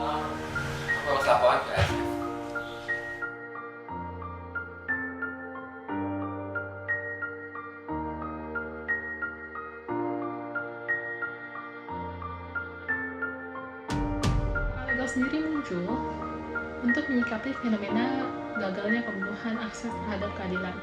Aku harus laporan ke RT. Legal sendiri muncul untuk menyikapi fenomena gagalnya pemenuhan akses terhadap keadilan.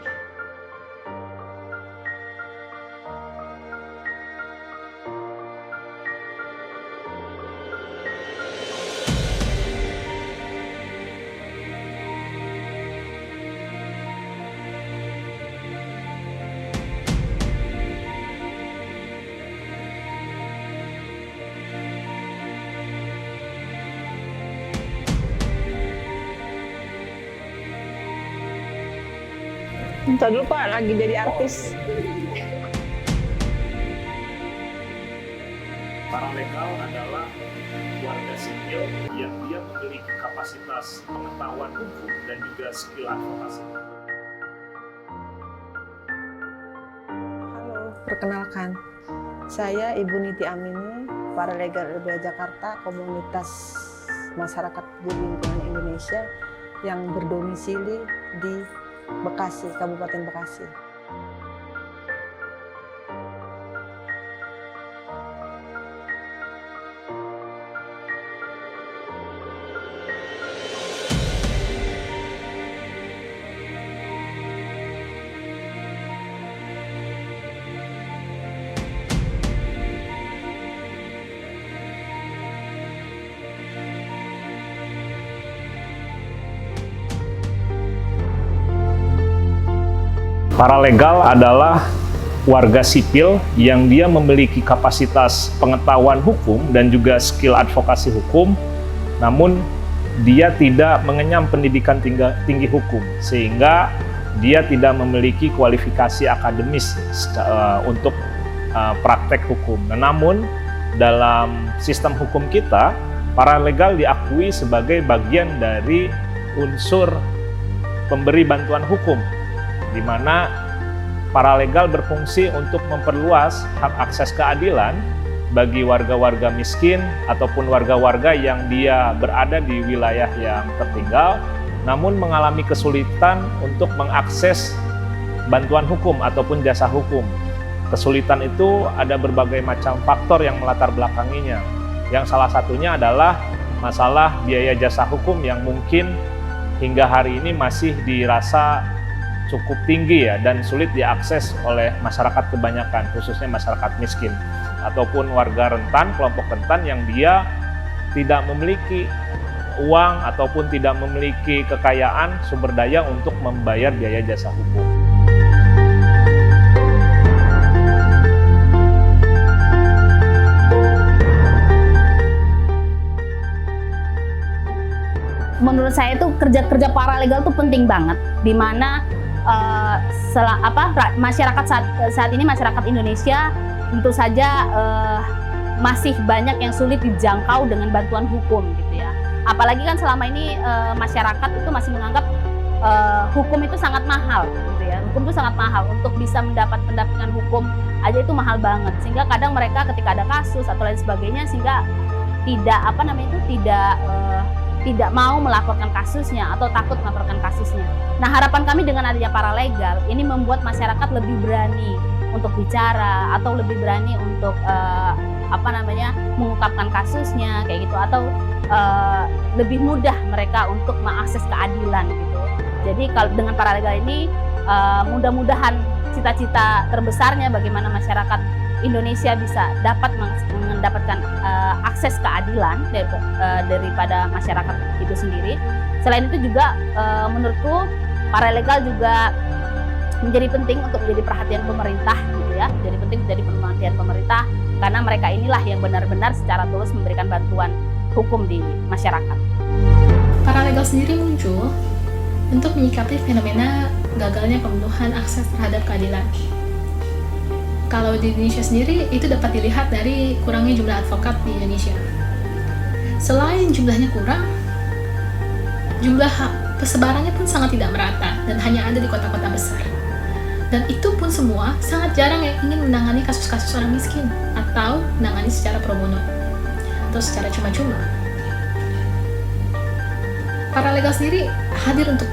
Bentar dulu Pak, lagi jadi artis. Paralegal adalah warga sipil yang dia memiliki kapasitas pengetahuan hukum dan juga skill advokasi. Halo, perkenalkan. Saya Ibu Niti Amini, Paralegal LBH Jakarta, komunitas masyarakat peduli lingkungan Indonesia yang berdomisili di Bekasi, Kabupaten Bekasi. Paralegal adalah warga sipil yang dia memiliki kapasitas pengetahuan hukum dan juga skill advokasi hukum, namun dia tidak mengenyam pendidikan tinggi hukum, sehingga dia tidak memiliki kualifikasi akademis untuk praktek hukum. Namun dalam sistem hukum kita, paralegal diakui sebagai bagian dari unsur pemberi bantuan hukum, di mana paralegal berfungsi untuk memperluas hak akses keadilan bagi warga-warga miskin ataupun warga-warga yang dia berada di wilayah yang tertinggal, namun mengalami kesulitan untuk mengakses bantuan hukum ataupun jasa hukum. Kesulitan itu ada berbagai macam faktor yang melatar belakanginya, yang salah satunya adalah masalah biaya jasa hukum yang mungkin hingga hari ini masih dirasa cukup tinggi ya, dan sulit diakses oleh masyarakat kebanyakan, khususnya masyarakat miskin ataupun warga rentan, kelompok rentan yang dia tidak memiliki uang ataupun tidak memiliki kekayaan sumber daya untuk membayar biaya jasa hukum. Menurut saya itu kerja paralegal itu penting banget, di mana masyarakat saat ini, masyarakat Indonesia tentu saja masih banyak yang sulit dijangkau dengan bantuan hukum gitu ya. Apalagi kan selama ini masyarakat itu masih menganggap hukum itu sangat mahal gitu ya. Hukum itu sangat mahal, untuk bisa mendapat pendampingan hukum aja itu mahal banget, sehingga kadang mereka ketika ada kasus atau lain sebagainya, sehingga tidak mau melaporkan kasusnya atau takut melaporkan kasusnya. Nah, harapan kami dengan adanya paralegal ini membuat masyarakat lebih berani untuk bicara atau lebih berani untuk mengungkapkan kasusnya kayak gitu, atau lebih mudah mereka untuk mengakses keadilan gitu. Jadi kalau dengan paralegal ini mudah-mudahan cita-cita terbesarnya bagaimana masyarakat Indonesia bisa dapat mendapatkan akses keadilan daripada masyarakat itu sendiri. Selain itu juga menurutku paralegal juga menjadi penting untuk menjadi perhatian pemerintah gitu ya. Jadi penting menjadi perhatian pemerintah karena mereka inilah yang benar-benar secara tulus memberikan bantuan hukum di masyarakat. Paralegal sendiri muncul untuk menyikapi fenomena gagalnya pemenuhan akses terhadap keadilan. Kalau di Indonesia sendiri, itu dapat dilihat dari kurangnya jumlah advokat di Indonesia. Selain jumlahnya kurang, jumlah persebarannya pun sangat tidak merata dan hanya ada di kota-kota besar. Dan itu pun semua sangat jarang yang ingin menangani kasus-kasus orang miskin atau menangani secara pro bono atau secara cuma-cuma. paralegal sendiri hadir untuk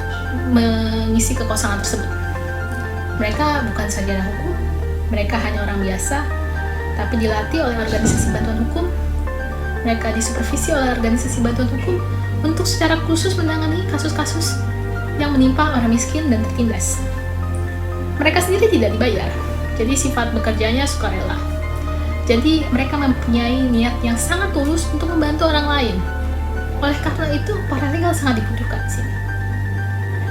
mengisi kekosongan tersebut. Mereka bukan sarjana hukum, mereka hanya orang biasa, tapi dilatih oleh organisasi bantuan hukum. Mereka disupervisi oleh organisasi bantuan hukum untuk secara khusus menangani kasus-kasus yang menimpa orang miskin dan tertindas. Mereka sendiri tidak dibayar, jadi sifat bekerjanya sukarela. Jadi mereka mempunyai niat yang sangat tulus untuk membantu orang lain. Oleh karena itu, paralegal sangat dibutuhkan di sini.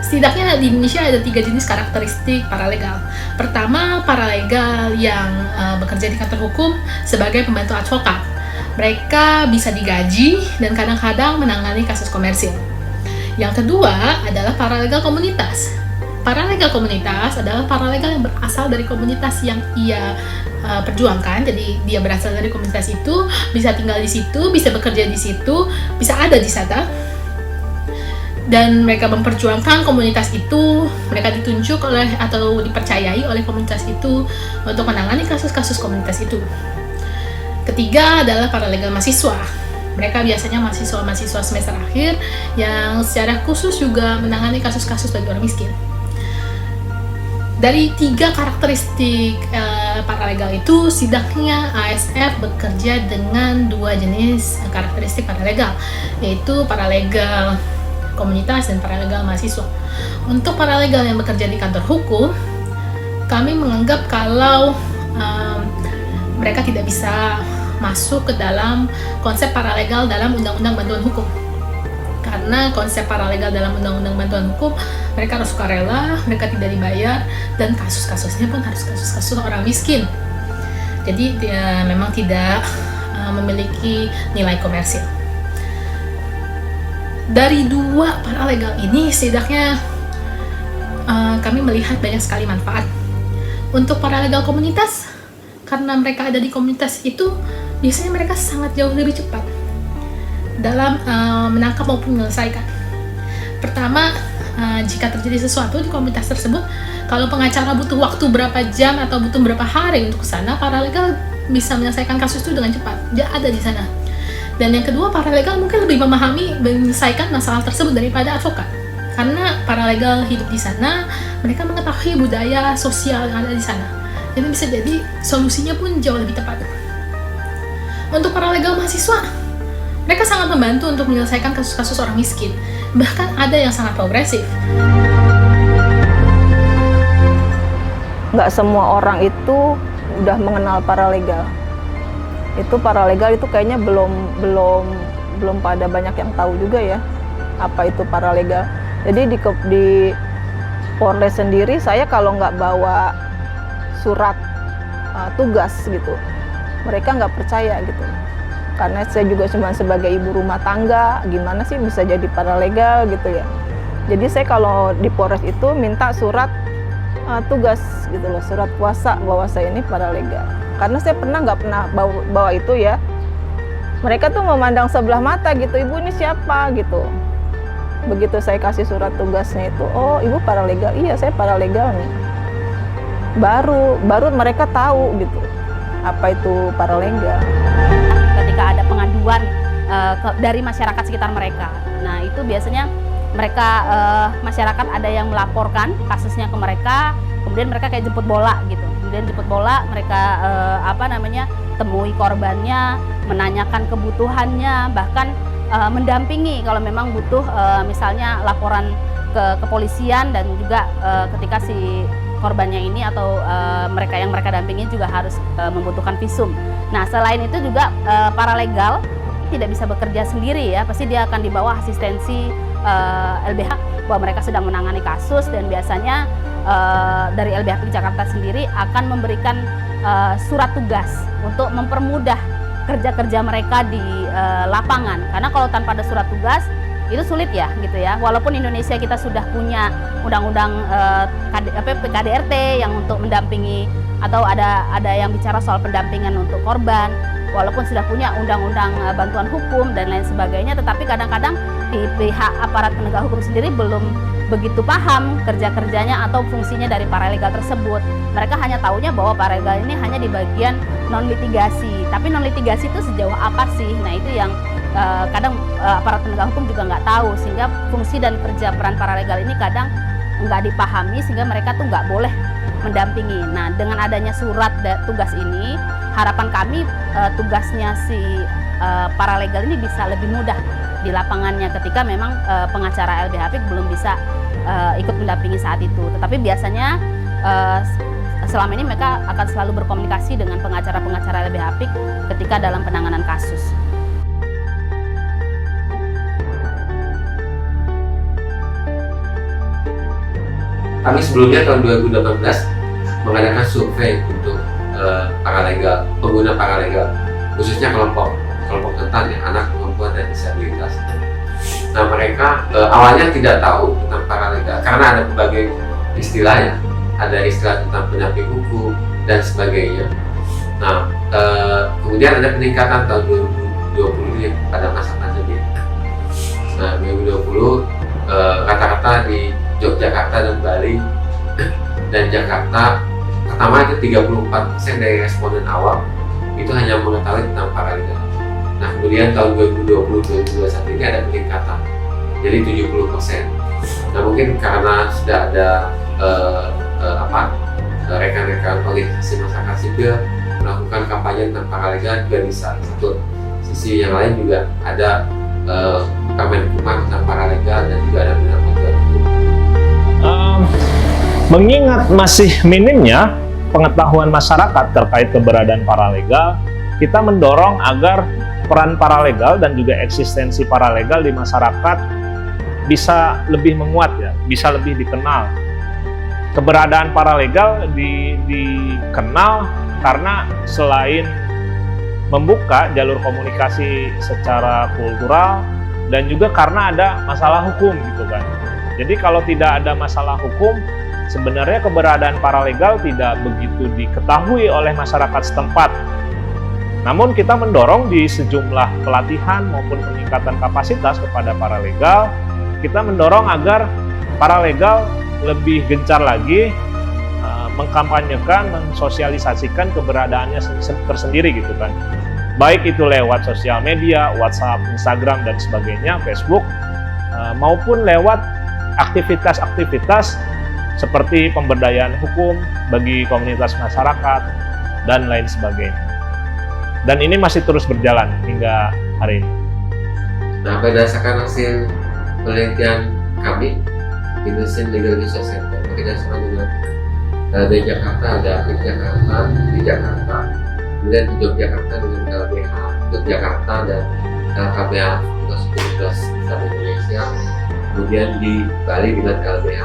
Setidaknya di Indonesia ada 3 jenis karakteristik paralegal. Pertama, paralegal yang bekerja di kantor hukum sebagai pembantu advokat. Mereka bisa digaji dan kadang-kadang menangani kasus komersil. Yang kedua adalah paralegal komunitas. Paralegal komunitas adalah paralegal yang berasal dari komunitas yang ia perjuangkan. Jadi dia berasal dari komunitas itu, bisa tinggal di situ, bisa bekerja di situ, bisa ada di sana. Dan mereka memperjuangkan komunitas itu, mereka ditunjuk oleh atau dipercayai oleh komunitas itu untuk menangani kasus-kasus komunitas itu. Ketiga adalah paralegal mahasiswa. Mereka biasanya mahasiswa-mahasiswa semester akhir yang secara khusus juga menangani kasus-kasus bagi orang miskin. Dari 3 karakteristik paralegal itu, setidaknya ASF bekerja dengan 2 jenis karakteristik paralegal, yaitu paralegal komunitas dan paralegal mahasiswa. Untuk paralegal yang bekerja di kantor hukum, kami menganggap kalau mereka tidak bisa masuk ke dalam konsep paralegal dalam Undang-Undang Bantuan Hukum. Karena konsep paralegal dalam Undang-Undang Bantuan Hukum, mereka harus sukarela, mereka tidak dibayar, dan kasus-kasusnya pun harus kasus-kasus orang miskin. Jadi dia memang tidak memiliki nilai komersil. Dari 2 paralegal ini, setidaknya kami melihat banyak sekali manfaat. Untuk paralegal komunitas, karena mereka ada di komunitas itu, biasanya mereka sangat jauh lebih cepat dalam menangkap maupun menyelesaikan. Pertama, jika terjadi sesuatu di komunitas tersebut, kalau pengacara butuh waktu berapa jam atau butuh berapa hari untuk ke sana, paralegal bisa menyelesaikan kasus itu dengan cepat. Dia ada di sana. Dan yang kedua, paralegal mungkin lebih memahami menyelesaikan masalah tersebut daripada advokat. Karena paralegal hidup di sana, mereka mengetahui budaya sosial yang ada di sana. Jadi bisa jadi solusinya pun jauh lebih tepat. Untuk paralegal mahasiswa, mereka sangat membantu untuk menyelesaikan kasus-kasus orang miskin. Bahkan ada yang sangat progresif. Nggak semua orang itu udah mengenal paralegal. Itu paralegal itu kayaknya belum pada banyak yang tahu juga ya apa itu paralegal. Jadi di Polres sendiri, saya kalau nggak bawa surat tugas gitu, mereka nggak percaya gitu. Karena saya juga cuma sebagai ibu rumah tangga, gimana sih bisa jadi paralegal gitu ya. Jadi saya kalau di Polres itu minta surat tugas gitu loh, surat kuasa bahwa saya ini paralegal. Karena saya nggak pernah bawa itu ya. Mereka tuh memandang sebelah mata gitu, ibu ini siapa gitu. Begitu saya kasih surat tugasnya itu, oh ibu paralegal, iya saya paralegal nih. Baru mereka tahu gitu apa itu paralegal. Ketika ada pengaduan dari masyarakat sekitar mereka, nah itu biasanya mereka masyarakat ada yang melaporkan kasusnya ke mereka, kemudian mereka kayak jemput bola gitu. Kemudian jemput bola, mereka temui korbannya, menanyakan kebutuhannya, bahkan mendampingi kalau memang butuh misalnya laporan ke kepolisian, dan juga ketika si korbannya ini atau mereka yang mereka dampingi juga harus membutuhkan visum. Nah, selain itu juga paralegal tidak bisa bekerja sendiri ya, pasti dia akan dibawa asistensi LBH bahwa mereka sedang menangani kasus, dan biasanya dari LBH Jakarta sendiri akan memberikan surat tugas untuk mempermudah kerja-kerja mereka di lapangan. Karena kalau tanpa ada surat tugas itu sulit ya gitu ya. Walaupun Indonesia kita sudah punya undang-undang PKDRT yang untuk mendampingi, atau ada yang bicara soal pendampingan untuk korban. Walaupun sudah punya undang-undang bantuan hukum dan lain sebagainya, tetapi kadang-kadang di pihak aparat penegak hukum sendiri belum begitu paham kerja-kerjanya atau fungsinya dari paralegal tersebut. Mereka hanya taunya bahwa paralegal ini hanya di bagian non litigasi. Tapi non litigasi itu sejauh apa sih? Nah, itu yang kadang aparat penegak hukum juga nggak tahu, sehingga fungsi dan kerja peran paralegal ini kadang nggak dipahami, sehingga mereka tuh nggak boleh mendampingi. Nah, dengan adanya surat tugas ini, harapan kami tugasnya si paralegal ini bisa lebih mudah di lapangannya ketika memang pengacara LBH Apik belum bisa ikut mendampingi saat itu. Tetapi biasanya selama ini mereka akan selalu berkomunikasi dengan pengacara-pengacara LBH Apik ketika dalam penanganan kasus. Kami sebelumnya tahun 2018 mengadakan survei untuk paralegal, pengguna paralegal, khususnya kelompok rentan ya, anak, perempuan, dan disabilitas. Nah, mereka awalnya tidak tahu tentang paralegal karena ada berbagai istilah ya, ada istilah tentang pendamping hukum dan sebagainya. Nah, kemudian ada peningkatan tahun 2020 ini pada masa pandemi. Nah, 2020 rata-rata di Yogyakarta dan Bali dan Jakarta, pertama itu 34% dari responden awam itu hanya mengetahui tentang paralegal. Nah, kemudian tahun 2020-2021 ini ada peningkatan, jadi 70%. Nah, mungkin karena sudah ada rekan-rekan organisasi masyarakat sipil melakukan kampanye tentang paralegal juga bisa. Satu sisi yang lain juga ada Kemenkumham tentang paralegal dan juga ada beberapa hukum. Mengingat masih minimnya pengetahuan masyarakat terkait keberadaan paralegal, kita mendorong agar peran paralegal dan juga eksistensi paralegal di masyarakat bisa lebih menguat ya, bisa lebih dikenal. Keberadaan paralegal dikenal karena selain membuka jalur komunikasi secara kultural dan juga karena ada masalah hukum gitu kan. Jadi kalau tidak ada masalah hukum, sebenarnya keberadaan paralegal tidak begitu diketahui oleh masyarakat setempat. Namun kita mendorong di sejumlah pelatihan maupun peningkatan kapasitas kepada paralegal, kita mendorong agar paralegal lebih gencar lagi mengkampanyekan, mensosialisasikan keberadaannya tersendiri gitu kan. Baik itu lewat sosial media, WhatsApp, Instagram dan sebagainya, Facebook, maupun lewat aktivitas-aktivitas seperti pemberdayaan hukum bagi komunitas masyarakat dan lain sebagainya. Dan ini masih terus berjalan hingga hari ini. Nah, berdasarkan hasil penelitian kami, Indonesian Legal Research Center bekerjasama dengan di Jakarta, ada Apik Jakarta di Jakarta, kemudian di Yogyakarta dengan LBH Yogyakarta dan LKBH Fakultas Islam Indonesia, kemudian di Bali dengan LBH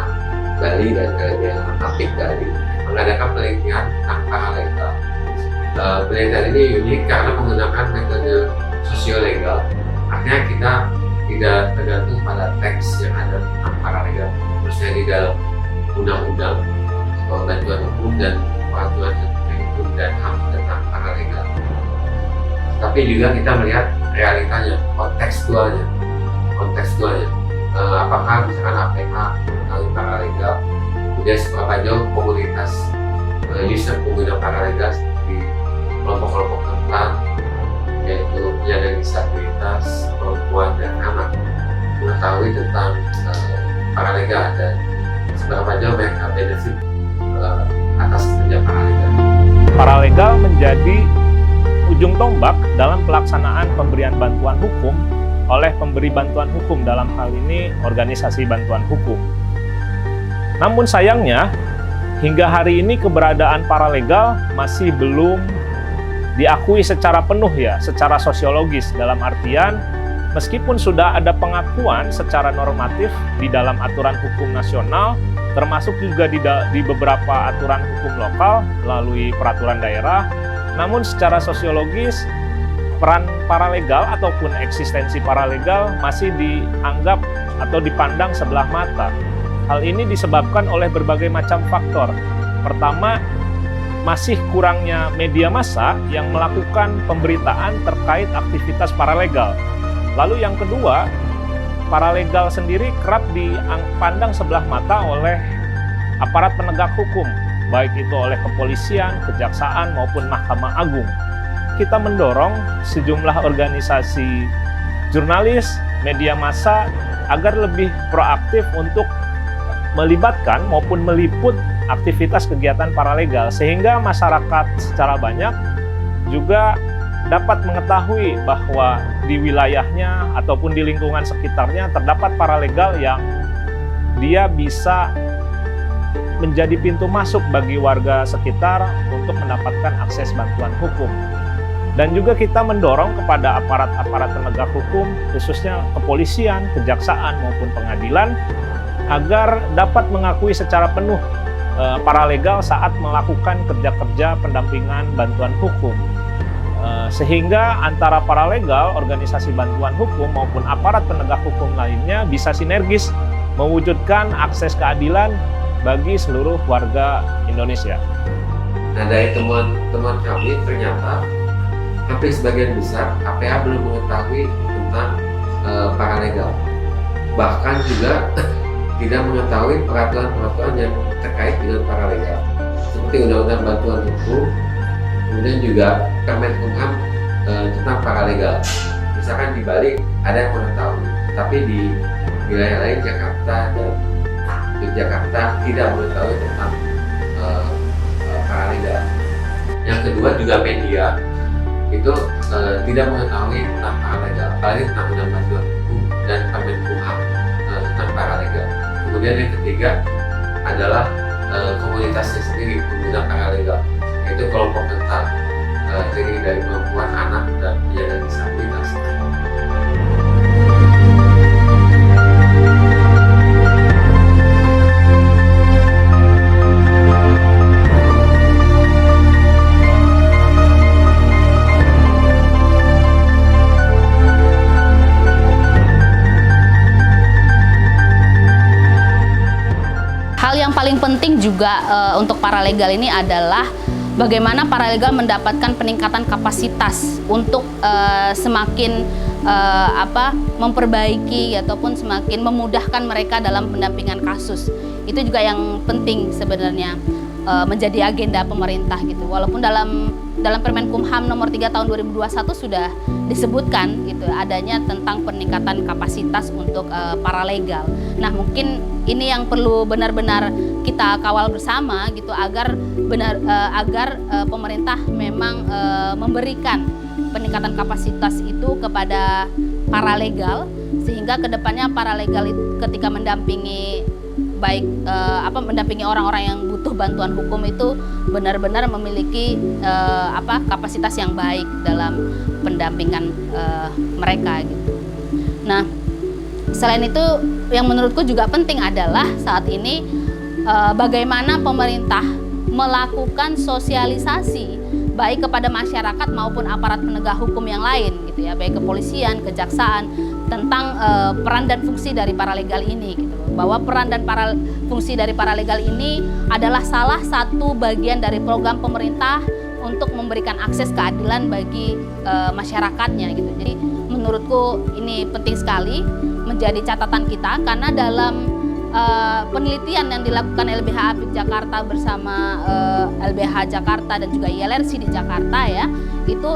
Bali dan LBH Apik Bali mengadakan penelitian tentang paralegal. Penelitian ini unik karena menggunakan metode sosiolegal, artinya kita tidak tergantung pada teks yang ada tentang paralegal, khususnya di dalam undang-undang bantuan hukum dan peraturan hukum dan HAM tentang paralegal. Tapi juga kita melihat realitanya, kontekstualnya. Apakah misalkan APK mengetahui paralegal, kemudian seberapa jauh komunitas user pengguna paralegal seperti kelompok-kelompok rentan, yaitu penyandang disabilitas, perempuan dan anak mengetahui tentang paralegal dan seberapa jauh mereka benefit atas kerja paralegal. Paralegal menjadi ujung tombak dalam pelaksanaan pemberian bantuan hukum oleh pemberi bantuan hukum, dalam hal ini organisasi bantuan hukum. Namun sayangnya, hingga hari ini keberadaan paralegal masih belum diakui secara penuh ya, secara sosiologis, dalam artian meskipun sudah ada pengakuan secara normatif di dalam aturan hukum nasional, termasuk juga di beberapa aturan hukum lokal melalui peraturan daerah, namun secara sosiologis peran paralegal ataupun eksistensi paralegal masih dianggap atau dipandang sebelah mata. Hal ini disebabkan oleh berbagai macam faktor. Pertama, masih kurangnya media massa yang melakukan pemberitaan terkait aktivitas paralegal. Lalu yang kedua, paralegal sendiri kerap dipandang sebelah mata oleh aparat penegak hukum, baik itu oleh kepolisian, kejaksaan, maupun Mahkamah Agung. Kita mendorong sejumlah organisasi jurnalis, media massa agar lebih proaktif untuk melibatkan maupun meliput aktivitas kegiatan paralegal, sehingga masyarakat secara banyak juga dapat mengetahui bahwa di wilayahnya ataupun di lingkungan sekitarnya terdapat paralegal yang dia bisa menjadi pintu masuk bagi warga sekitar untuk mendapatkan akses bantuan hukum. Dan juga kita mendorong kepada aparat-aparat penegak hukum, khususnya kepolisian, kejaksaan maupun pengadilan, agar dapat mengakui secara penuh paralegal saat melakukan kerja-kerja pendampingan bantuan hukum. Sehingga antara paralegal, organisasi bantuan hukum maupun aparat penegak hukum lainnya bisa sinergis mewujudkan akses keadilan bagi seluruh warga Indonesia. Nah, dari teman-teman kami ternyata hampir sebagian besar APH belum mengetahui tentang paralegal. Bahkan juga tidak mengetahui peraturan-peraturan yang terkait dengan paralegal, seperti Undang-Undang Bantuan Hukum, kemudian juga Permenkumham tentang paralegal. Misalkan di Bali ada yang mengetahui, tapi di wilayah lain Jakarta dan Yogyakarta tidak mengetahui tentang paralegal. Yang kedua juga media itu tidak mengetahui tentang paralegal, apalagi tentang Undang Bantuan Hukum dan Permenkumham tentang paralegal. Kemudian yang ketiga adalah komunitasnya sendiri pengguna paralegal, yaitu kelompok rentan, terdiri dari perempuan, anak, dan penyandang disabilitas. Hal yang paling penting juga untuk paralegal ini adalah bagaimana paralegal mendapatkan peningkatan kapasitas untuk semakin memperbaiki ataupun semakin memudahkan mereka dalam pendampingan kasus. Itu juga yang penting sebenarnya menjadi agenda pemerintah gitu. Walaupun dalam Permenkumham nomor 3 tahun 2021 sudah disebutkan gitu adanya tentang peningkatan kapasitas untuk paralegal. Nah, mungkin ini yang perlu benar-benar kita kawal bersama gitu agar pemerintah memang memberikan peningkatan kapasitas itu kepada paralegal, sehingga kedepannya paralegal ketika mendampingi mendampingi orang-orang yang butuh bantuan hukum itu benar-benar memiliki kapasitas yang baik dalam pendampingan mereka gitu. Nah, selain itu yang menurutku juga penting adalah saat ini bagaimana pemerintah melakukan sosialisasi baik kepada masyarakat maupun aparat penegak hukum yang lain gitu ya, baik kepolisian, kejaksaan, tentang peran dan fungsi dari paralegal ini gitu. Bahwa peran dan fungsi dari paralegal ini adalah salah satu bagian dari program pemerintah untuk memberikan akses keadilan bagi masyarakatnya gitu. Jadi menurutku ini penting sekali menjadi catatan kita, karena dalam penelitian yang dilakukan LBH Apik Jakarta bersama LBH Jakarta dan juga ILRC di Jakarta ya, itu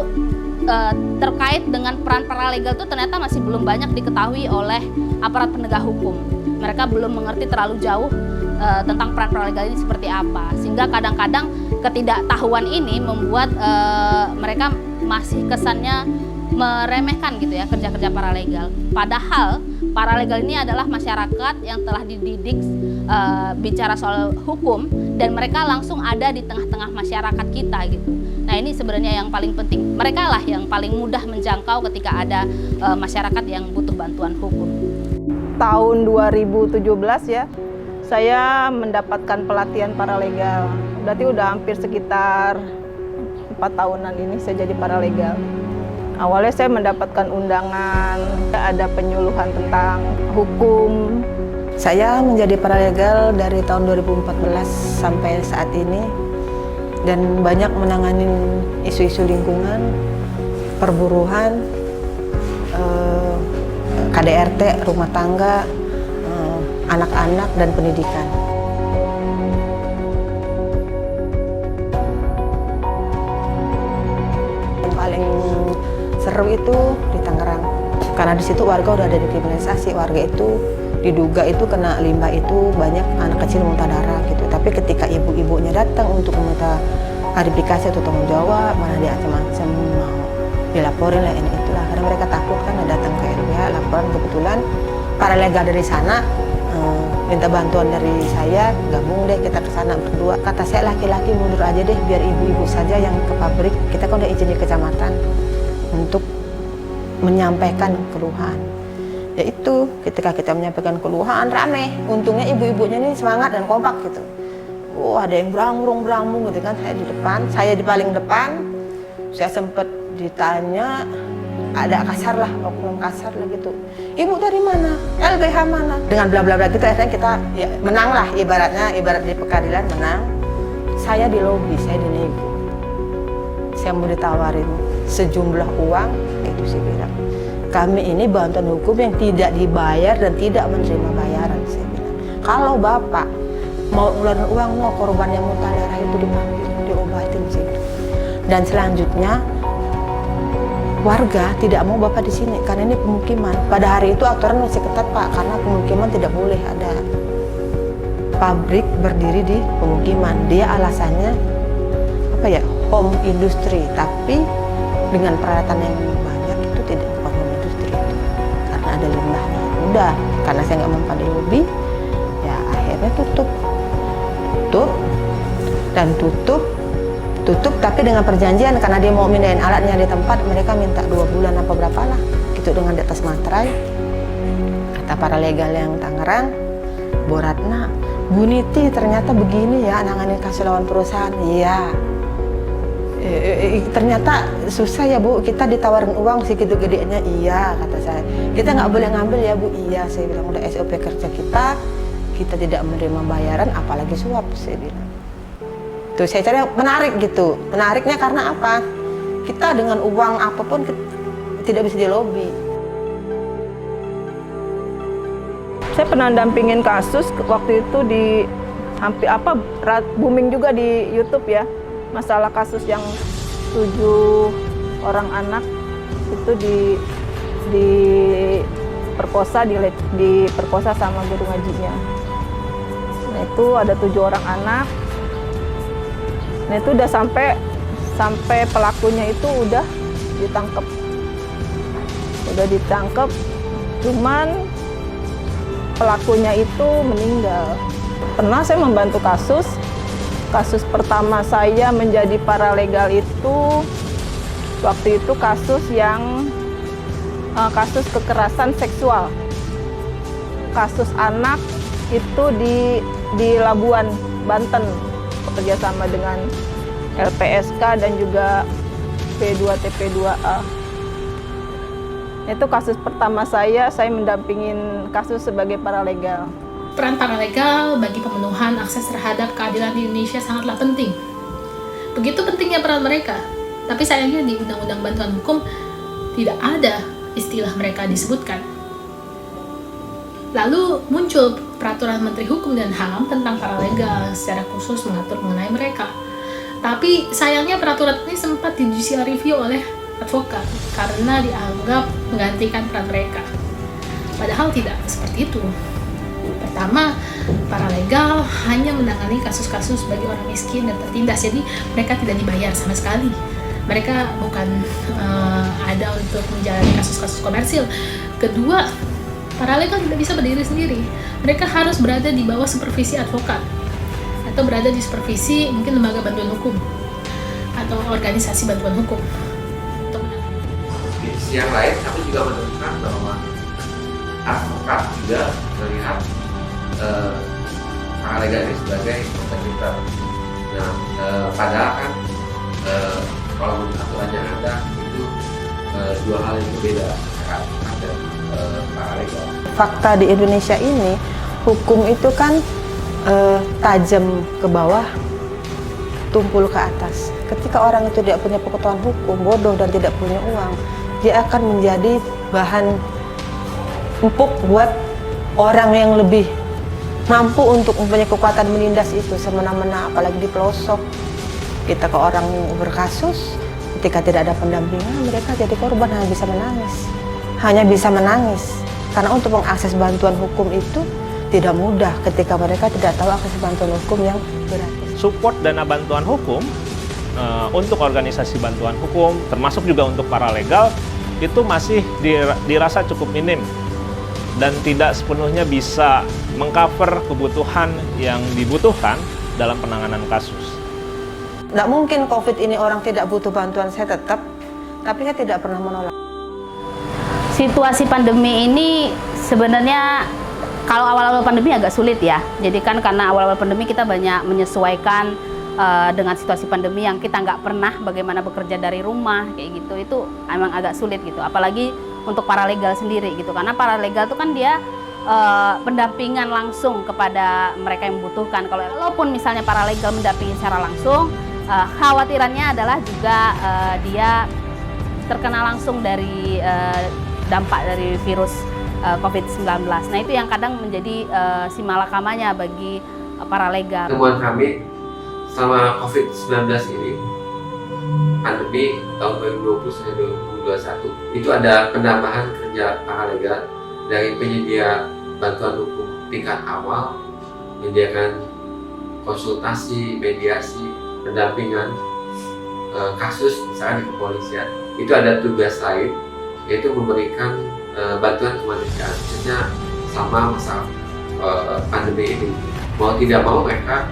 terkait dengan peran paralegal itu ternyata masih belum banyak diketahui oleh aparat penegak hukum. Mereka belum mengerti terlalu jauh tentang peran paralegal ini seperti apa, sehingga kadang-kadang ketidaktahuan ini membuat mereka masih kesannya meremehkan gitu ya kerja-kerja paralegal. Padahal paralegal ini adalah masyarakat yang telah dididik bicara soal hukum, dan mereka langsung ada di tengah-tengah masyarakat kita gitu. Nah, ini sebenarnya yang paling penting. Mereka lah yang paling mudah menjangkau ketika ada masyarakat yang butuh bantuan hukum. Tahun 2017 ya, saya mendapatkan pelatihan paralegal. Berarti udah hampir sekitar 4 tahunan ini saya jadi paralegal. Awalnya saya mendapatkan undangan, ada penyuluhan tentang hukum. Saya menjadi paralegal dari tahun 2014 sampai saat ini, dan banyak menangani isu-isu lingkungan, perburuhan, KDRT, rumah tangga, anak-anak, dan pendidikan. Yang paling seru itu di Tangerang, Karena di situ warga udah ada dikriminalisasi, warga itu diduga itu kena limbah itu banyak anak kecil muntah darah gitu. Tapi ketika ibu-ibunya datang untuk meminta klarifikasi atau tanggung jawab, malah diancam-ancam mau dilaporin lah ini itulah. Karena mereka takut kan datang ke LBH laporan, kebetulan para legal dari sana minta bantuan dari saya, gabung deh kita ke sana berdua. Kata saya laki-laki mundur aja deh biar ibu-ibu saja yang ke pabrik. Kita kan udah izin di kecamatan untuk menyampaikan keluhan. Yaitu ketika kita menyampaikan keluhan rame, untungnya ibu-ibunya ini semangat dan kompak gitu. Oh ada yang berangung gitu kan, saya di depan, saya di paling depan. Saya sempat ditanya, ada kasar lah, oknum kasar lah gitu. Ibu dari mana? LBH mana? Dengan bla bla bla gitu akhirnya kita ya, menang lah ibarat di pengadilan menang. Saya di lobi, saya dinego. Saya mau ditawarin sejumlah uang, itu saya bilang. Kami ini bantuan hukum yang tidak dibayar dan tidak menerima bayaran, saya bilang. Kalau Bapak mau ngeluarin uang, mau korban yang muntah darah itu dipanggil, diobatin sih. Dan selanjutnya warga tidak mau Bapak di sini karena ini pemukiman. Pada hari itu aturan masih ketat Pak, karena pemukiman tidak boleh ada pabrik berdiri di pemukiman. Dia alasannya apa ya, home industry, tapi dengan peralatan yang banyak itu tidak home industry itu karena ada limbahnya. Udah, karena saya nggak mempan di lobi, ya akhirnya tutup tapi dengan perjanjian karena dia mau mindahin alatnya di tempat, mereka minta 2 bulan apa berapa lah gitu dengan di atas materai. Kata para legal yang Tangerang, Bu Ratna, Bu Niti ternyata begini ya nanganin kasus lawan perusahaan. Iya, ternyata susah ya Bu, kita ditawarin uang segitu gedenya. Iya kata saya, kita nggak boleh ngambil ya Bu. Iya saya bilang, udah SOP kerja kita tidak menerima bayaran apalagi suap, saya bilang. Tuh saya cari menarik gitu. Menariknya karena apa? Kita dengan uang apapun tidak bisa dilobi. Saya pernah dampingin kasus waktu itu di hampir booming juga di YouTube ya. Masalah kasus yang 7 orang anak itu diperkosa sama guru ngajinya. Nah itu ada 7 orang anak. Nah itu udah sampai pelakunya itu udah ditangkap, cuman pelakunya itu meninggal. Pernah saya membantu kasus pertama saya menjadi paralegal itu waktu itu kasus kekerasan seksual, kasus anak itu di Labuan, Banten, bekerja sama dengan LPSK dan juga P2TP2A. Itu kasus pertama saya mendampingin kasus sebagai paralegal. Peran paralegal bagi pemenuhan akses terhadap keadilan di Indonesia sangatlah penting. Begitu pentingnya peran mereka, tapi sayangnya di Undang-Undang Bantuan Hukum tidak ada istilah mereka disebutkan. Lalu muncul Peraturan Menteri Hukum dan HAM tentang paralegal secara khusus mengatur mengenai mereka. Tapi sayangnya peraturan ini sempat di judicial review oleh advokat karena dianggap menggantikan peran mereka. Padahal tidak seperti itu. Pertama, paralegal hanya menangani kasus-kasus bagi orang miskin dan tertindas, jadi mereka tidak dibayar sama sekali. Mereka bukan ada untuk menjalani kasus-kasus komersil. Kedua, paralegal tidak bisa berdiri sendiri. Mereka harus berada di bawah supervisi advokat atau berada di supervisi mungkin lembaga bantuan hukum atau organisasi bantuan hukum. Di sisi yang lain, kami juga menemukan bahwa advokat juga melihat paralegal ini sebagai kompetitor. Nah, padahal kan kalau menurut aturan yang ada itu 2 hal yang berbeda advokat dan paralegal. Fakta di Indonesia ini, hukum itu kan tajam ke bawah, tumpul ke atas. Ketika orang itu tidak punya pengetahuan hukum, bodoh dan tidak punya uang, dia akan menjadi bahan empuk buat orang yang lebih mampu untuk mempunyai kekuatan menindas itu semena-mena, apalagi di pelosok. Kita ke orang yang berkasus, ketika tidak ada pendampingan, mereka jadi korban hanya bisa menangis, hanya bisa menangis. Karena untuk mengakses bantuan hukum itu tidak mudah ketika mereka tidak tahu akses bantuan hukum yang gratis. Support dana bantuan hukum untuk organisasi bantuan hukum, termasuk juga untuk paralegal, itu masih dirasa cukup minim dan tidak sepenuhnya bisa mengcover kebutuhan yang dibutuhkan dalam penanganan kasus. Tidak mungkin COVID ini orang tidak butuh bantuan saya tetap, tapi saya tidak pernah menolak. Situasi pandemi ini sebenarnya kalau awal-awal pandemi agak sulit ya. Jadi kan karena awal-awal pandemi kita banyak menyesuaikan dengan situasi pandemi yang kita nggak pernah bagaimana bekerja dari rumah kayak gitu. Itu emang agak sulit gitu. Apalagi untuk paralegal sendiri gitu. Karena paralegal itu kan dia pendampingan langsung kepada mereka yang membutuhkan. Walaupun misalnya paralegal mendampingi secara langsung, khawatirannya adalah juga dia terkena langsung dari dampak dari virus COVID-19. Nah itu yang kadang menjadi simalakamanya bagi paralegal. Temuan kami selama COVID-19 ini, pandemi tahun 2020 sampai 2021, itu ada penambahan kerja paralegal dari penyedia bantuan hukum tingkat awal, menyediakan konsultasi, mediasi, pendampingan kasus misalnya di kepolisian. Itu ada tugas lain, yaitu memberikan bantuan kemanusiaan, khususnya selama masa pandemi ini. Mau tidak mau mereka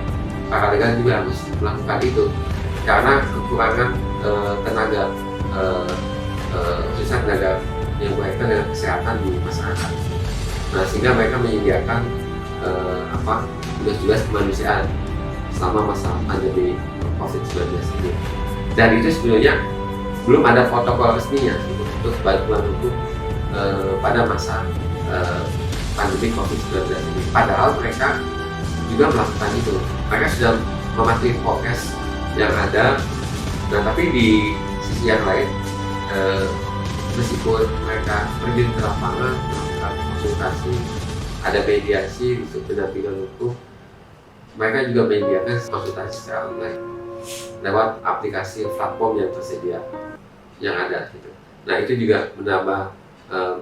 paralegal juga harus melakukan itu karena kekurangan tenaga, khususnya tenaga yang berkaitan dengan kesehatan di masyarakat. Nah, sehingga mereka menyediakan tugas-tugas kemanusiaan selama masa pandemi COVID-19 ini. Dan itu sebenarnya belum ada protokol resminya untuk bantuan hukum pada masa pandemi COVID-19 ini. Padahal mereka juga melakukan itu. Mereka sudah mematuhi prokes yang ada. Nah, tapi di sisi yang lain, meskipun mereka pergi ke lapangan, melakukan konsultasi, ada mediasi untuk pendampingan hukum, mereka juga menyediakan konsultasi secara online lewat aplikasi platform yang tersedia yang ada gitu. Nah, itu juga menambah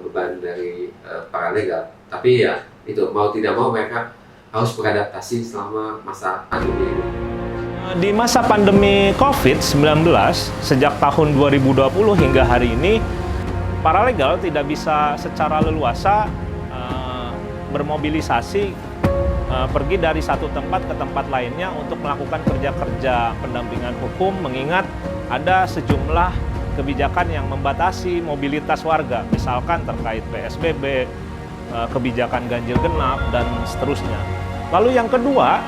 beban dari paralegal. Tapi ya itu mau tidak mau mereka harus beradaptasi selama masa pandemi ini. Di masa pandemi COVID-19 sejak tahun 2020 hingga hari ini, paralegal tidak bisa secara leluasa bermobilisasi pergi dari satu tempat ke tempat lainnya untuk melakukan kerja-kerja pendampingan hukum, mengingat ada sejumlah kebijakan yang membatasi mobilitas warga, misalkan terkait PSBB, kebijakan ganjil genap, dan seterusnya. Lalu yang kedua,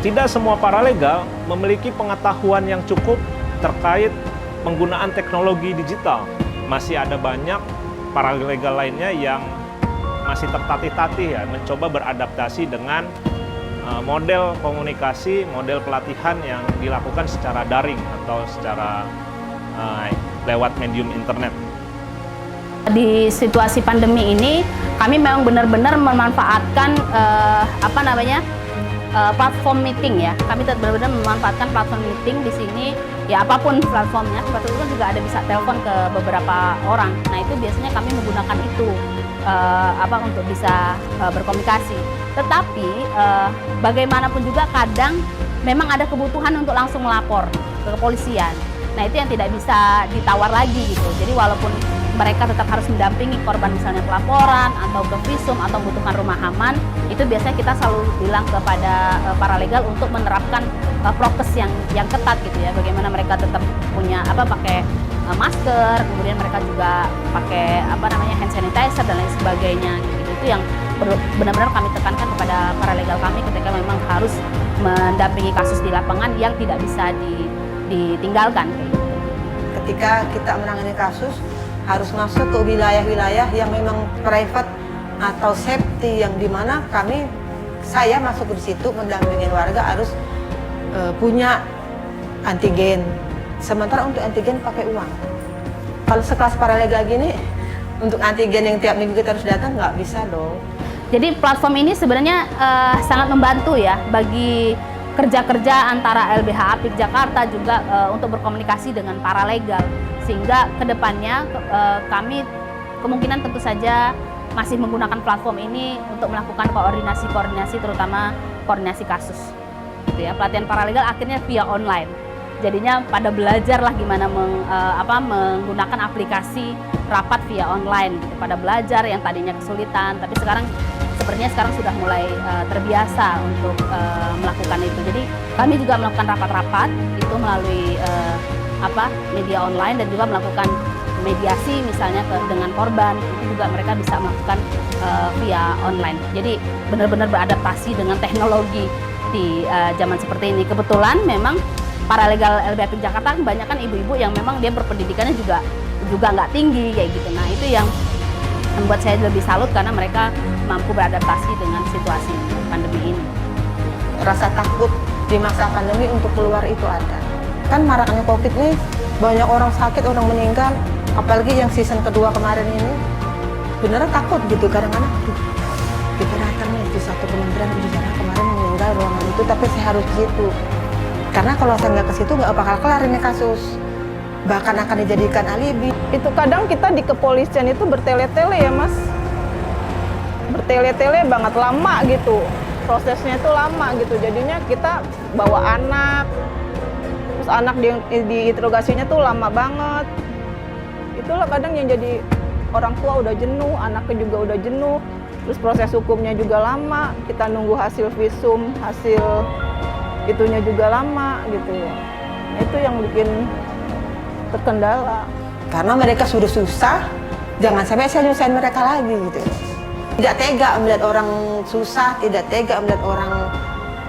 tidak semua paralegal memiliki pengetahuan yang cukup terkait penggunaan teknologi digital. Masih ada banyak paralegal lainnya yang masih tertatih-tatih ya, mencoba beradaptasi dengan model komunikasi, model pelatihan yang dilakukan secara daring atau secara lewat medium internet. Di situasi pandemi ini, kami memang benar-benar memanfaatkan platform meeting ya. Kami benar-benar memanfaatkan platform meeting di sini. Ya apapun platformnya, seperti itu kan juga ada bisa telepon ke beberapa orang. Nah itu biasanya kami menggunakan itu untuk bisa berkomunikasi. Tetapi bagaimanapun juga kadang memang ada kebutuhan untuk langsung melapor ke kepolisian. Nah itu yang tidak bisa ditawar lagi gitu. Jadi walaupun mereka tetap harus mendampingi korban misalnya pelaporan atau ke visum atau membutuhkan rumah aman, itu biasanya kita selalu bilang kepada paralegal untuk menerapkan prokes yang ketat gitu ya. Bagaimana mereka tetap punya pakai masker, kemudian mereka juga pakai hand sanitizer dan lain sebagainya gitu. Itu yang benar-benar kami tekankan kepada paralegal kami ketika memang harus mendampingi kasus di lapangan yang tidak bisa ditinggalkan. Ketika kita menangani kasus, harus masuk ke wilayah-wilayah yang memang private atau safety, yang dimana saya masuk di situ mendampingi warga harus punya antigen. Sementara untuk antigen pakai uang. Kalau sekelas paralegal gini, untuk antigen yang tiap minggu kita harus datang nggak bisa dong. Jadi platform ini sebenarnya sangat membantu ya bagi kerja-kerja antara LBH Apik Jakarta juga untuk berkomunikasi dengan paralegal, sehingga kedepannya kami kemungkinan tentu saja masih menggunakan platform ini untuk melakukan koordinasi terutama koordinasi kasus. Gitu ya. Pelatihan paralegal akhirnya via online. Jadinya pada belajarlah gimana menggunakan aplikasi rapat via online gitu. Pada belajar yang tadinya kesulitan, tapi sepertinya sekarang sudah mulai terbiasa untuk melakukan itu. Jadi kami juga melakukan rapat-rapat itu melalui media online dan juga melakukan mediasi misalnya dengan korban, itu juga mereka bisa melakukan via online. Jadi benar-benar beradaptasi dengan teknologi di zaman seperti ini. Kebetulan memang paralegal LBH Apik Jakarta kebanyakan ibu-ibu yang memang dia berpendidikannya juga nggak tinggi kayak gitu. Nah itu yang membuat saya lebih salut karena mereka mampu beradaptasi dengan situasi pandemi ini. Rasa takut di masa pandemi untuk keluar itu ada. Kan maraknya COVID nih, banyak orang sakit, orang meninggal, apalagi yang season kedua kemarin ini, beneran takut gitu kadang-kadang. Kita datang nih di satu kementerian bicara kemarin meninggal ruangan itu, tapi saya harus ke situ. Karena kalau saya nggak ke situ nggak bakal kelar ini kasus. Bahkan akan dijadikan alibi. Itu kadang kita di kepolisian itu bertele-tele ya Mas. Bertele-tele banget, lama gitu. Prosesnya itu lama gitu. Jadinya kita bawa anak. Terus anak diinterogasinya tuh lama banget. Itulah kadang yang jadi orang tua udah jenuh, anaknya juga udah jenuh. Terus proses hukumnya juga lama. Kita nunggu hasil visum, hasil itunya juga lama gitu. Nah, itu yang bikin terkendala. Karena mereka sudah susah, jangan sampai saya nyusahin mereka lagi gitu. Tidak tega melihat orang susah, tidak tega melihat orang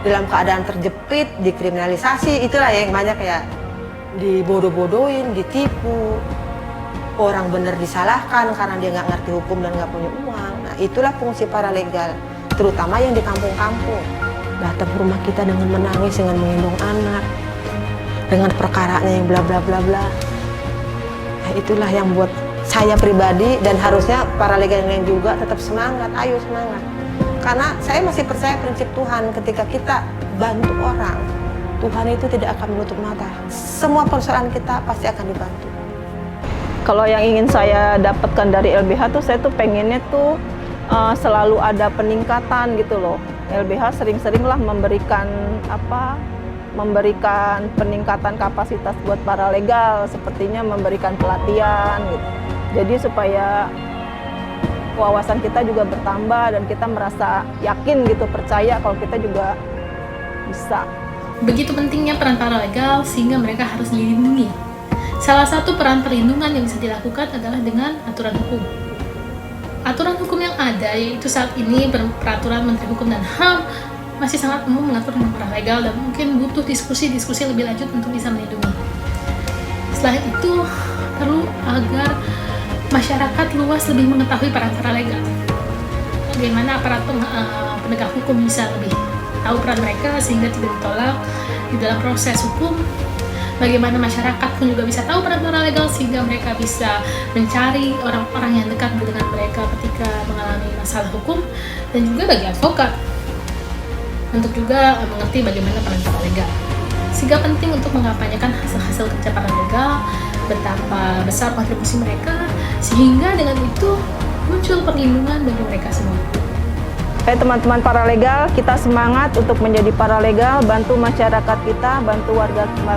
dalam keadaan terjepit, dikriminalisasi, itulah yang banyak ya. Dibodoh-bodohin, ditipu, orang benar disalahkan karena dia nggak ngerti hukum dan nggak punya uang. Nah itulah fungsi paralegal, terutama yang di kampung-kampung. Datang ke rumah kita dengan menangis, dengan menggendong anak, dengan perkaranya yang bla bla bla bla. Nah, itulah yang buat saya pribadi dan harusnya paralegal yang lain juga tetap semangat, ayo semangat. Karena saya masih percaya prinsip Tuhan, ketika kita bantu orang, Tuhan itu tidak akan menutup mata. Semua persoalan kita pasti akan dibantu. Kalau yang ingin saya dapatkan dari LBH tuh, saya tuh pengennya tuh selalu ada peningkatan gitu loh. LBH sering-seringlah memberikan peningkatan kapasitas buat paralegal, sepertinya memberikan pelatihan gitu. Jadi supaya wawasan kita juga bertambah dan kita merasa yakin gitu, percaya kalau kita juga bisa. Begitu pentingnya peran paralegal sehingga mereka harus dilindungi. Salah satu peran perlindungan yang bisa dilakukan adalah dengan aturan hukum. Aturan hukum yang ada, yaitu saat ini peraturan Menteri Hukum dan HAM, masih sangat umum mengatur tentang paralegal dan mungkin butuh diskusi-diskusi lebih lanjut untuk bisa melindungi. Selain itu, perlu agar masyarakat luas lebih mengetahui peran paralegal. Bagaimana aparat penegak hukum bisa lebih tahu peran mereka sehingga tidak ditolak di dalam proses hukum. Bagaimana masyarakat pun juga bisa tahu peran paralegal sehingga mereka bisa mencari orang-orang yang dekat dengan mereka ketika mengalami masalah hukum, dan juga bagi advokat untuk juga mengerti bagaimana peran paralegal. Sehingga penting untuk mengkampanyekan hasil-hasil kerja paralegal, betapa besar kontribusi mereka, sehingga dengan itu muncul perlindungan bagi mereka semua. Teman-teman paralegal, kita semangat untuk menjadi paralegal, bantu masyarakat kita, bantu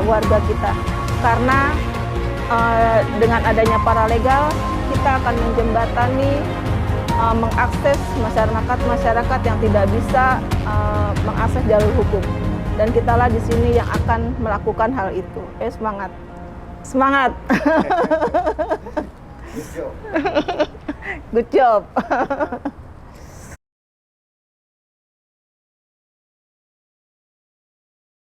warga kita. Karena dengan adanya paralegal, kita akan menjembatani, mengakses masyarakat yang tidak bisa mengakses jalur hukum. Dan kitalah di sini yang akan melakukan hal itu. Semangat! Semangat! Good job!